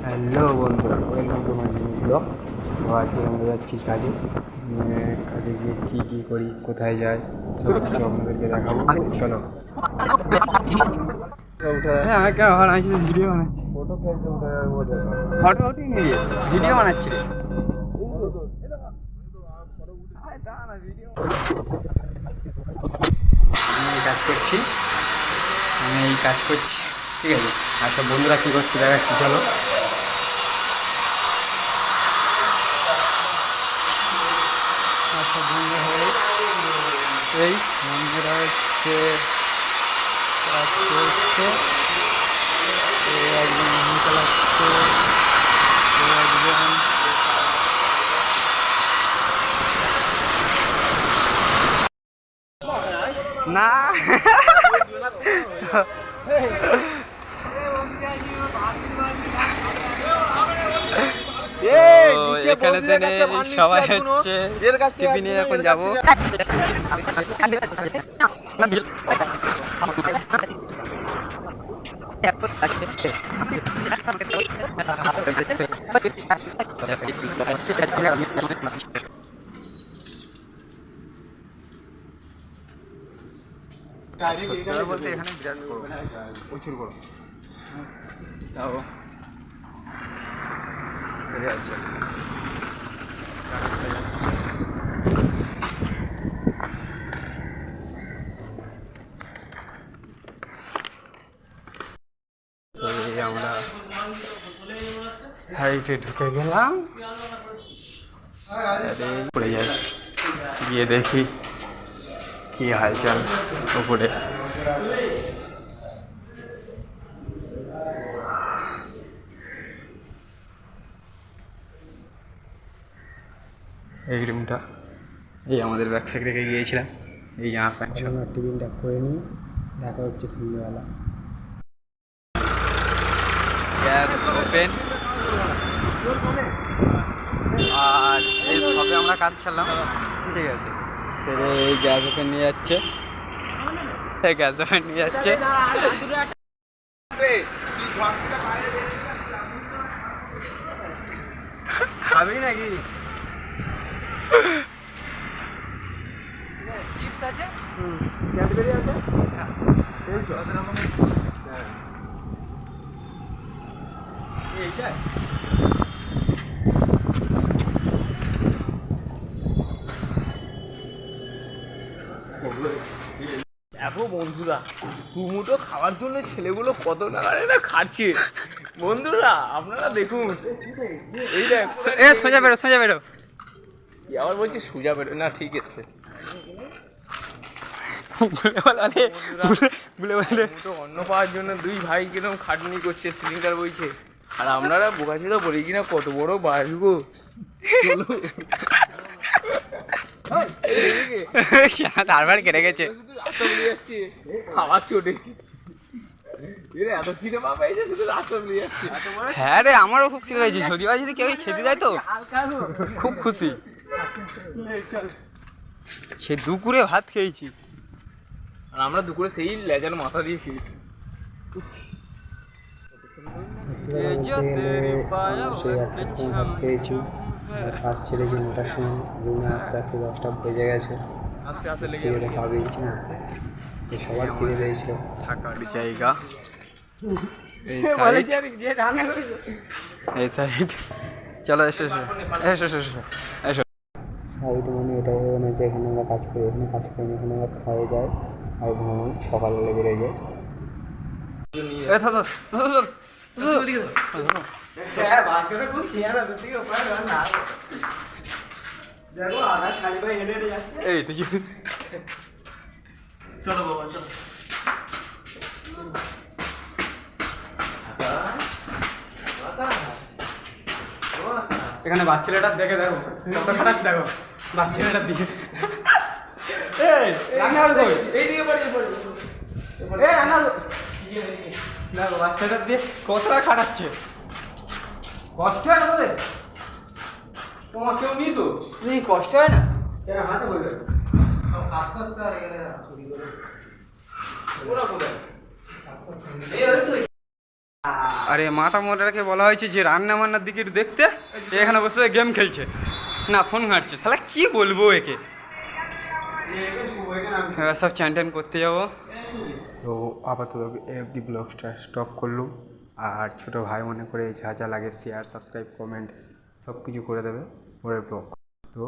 Hello বন্ধুরা, welcome to my new blog. তো আজকে আমরা যাচ্ছি কাজে। কাজে গিয়ে কী করি, কোথায় যাই, সব কিছু আপনাদেরকে দেখাবো। চলো। হ্যাঁ, আমি কেন বানাচ্ছি? ভিডিও বানাচ্ছি। ফটো খেলছে, ফটো উঠি নিয়ে ভিডিও বানাচ্ছি রে। আমি এই কাজ করছি, ঠিক আছে। আর সব বন্ধুরা কী করছে দেখাচ্ছি, চলো। আচ্ছা, বন্ধু হয়ে এই বন্ধুরা হচ্ছে কাজ করছে, একজন চালাচ্ছে, একজন না এখানে সবাই হচ্ছে টিফিনে এখন যাবো। বলতে এখানে বিরাট প্রচুর গরম, তাও আছে। আমরা সাইডে ঢুকে গেলাম, পড়ে যাই, গিয়ে দেখি কি হালচাল উপরে। এই রুমটা, এই আমাদের ব্যাগ ফ্যাগ রেখে গিয়েছিলাম। এই জামা প্যান্ট টিফিনটা করে নিই, দেখা হচ্ছে সন্ধ্যেবেলা। গ্যাস ওপেন, আর এই সবে আমরা কাজ ছাড়লাম, ঠিক আছে। এই গ্যাস ওপেন নিয়ে যাচ্ছে, খাবি নাকি? চিপস আছে, ক্যাডবেরি আছে, দেখো বন্ধুরা, দুমুটো খাওয়ার জন্য ছেলেগুলো কত টাকারে না খাচ্ছে। বন্ধুরা আপনারা দেখুন, এই দেখ, সোজা বেরো। আবার বলছি সোজা বেরো না, ঠিক আছে। অন্ন পাওয়ার জন্য দুই ভাই কিরকম খাটনি করছে, সিলিন্ডার বইছে। আর আপনারা বোকাচোদা বলি কিনা কত বড় বাড়বো। তারপর কেটে গেছে খাওয়ার চোটে। এত খিদে পা পেয়েছে, শুধু রাস্তা মিলিয়ে যাচ্ছে। হ্যাঁ রে, আমারও খুব খিদে পেয়েছে। যদিও যদি কেউ খেতে দেয় তো খুব খুশি। সে দুপুরে ভাত খেয়েছি, আর আমরা দুপুরে সেই লেজার মাথা দিয়ে খেয়েছি। খেয়েছি, কাজ ছেড়েছি 9টার সময়, রুমে আস্তে আস্তে 10টা বেজে গেছে। খিদে খাবেই না, সবার খিদে পেয়েছিল। থাকার জায়গা এই সাইড, চলো এসো। সাইড মানে এটা মনে হচ্ছে এখানে আমরা কাজ করি, এখানে আমরা খাওয়া যায় আর ঘুমাই, সকালবেলা বেরোয় যায়। এই দেখি, চলো বাবা চলো। এখানে বাচ্চাটার দেখো কত খারাপ, দেখো বাচ্চাটার দিকে। দেখো বাচ্চাটার দিয়ে কতটা খাটাচ্ছে, কষ্ট হয় না তোদের? তোমার কেউ নিই তো, কষ্ট হয় না? হাতে বলবে কাজ করতে আর এখানে চুরি করে ওরা বলে এই তো আর এই মাথা মোটাকে বলা হয়েছে যে রান্না বান্নার দিকে একটু দেখতে, এখানে বসে গেম খেলছে না ফোন ঘাঁটছে। তাহলে কি বলবো একে, এবার সব চ্যান ট্যান করতে যাবো। তো আপাতত অবধি ব্লগটা স্টপ করলুম। আর ছোটো ভাই মনে করে যা যা লাগে শেয়ার সাবস্ক্রাইব কমেন্ট সব কিছু করে দেবে পরের ব্লগ। তো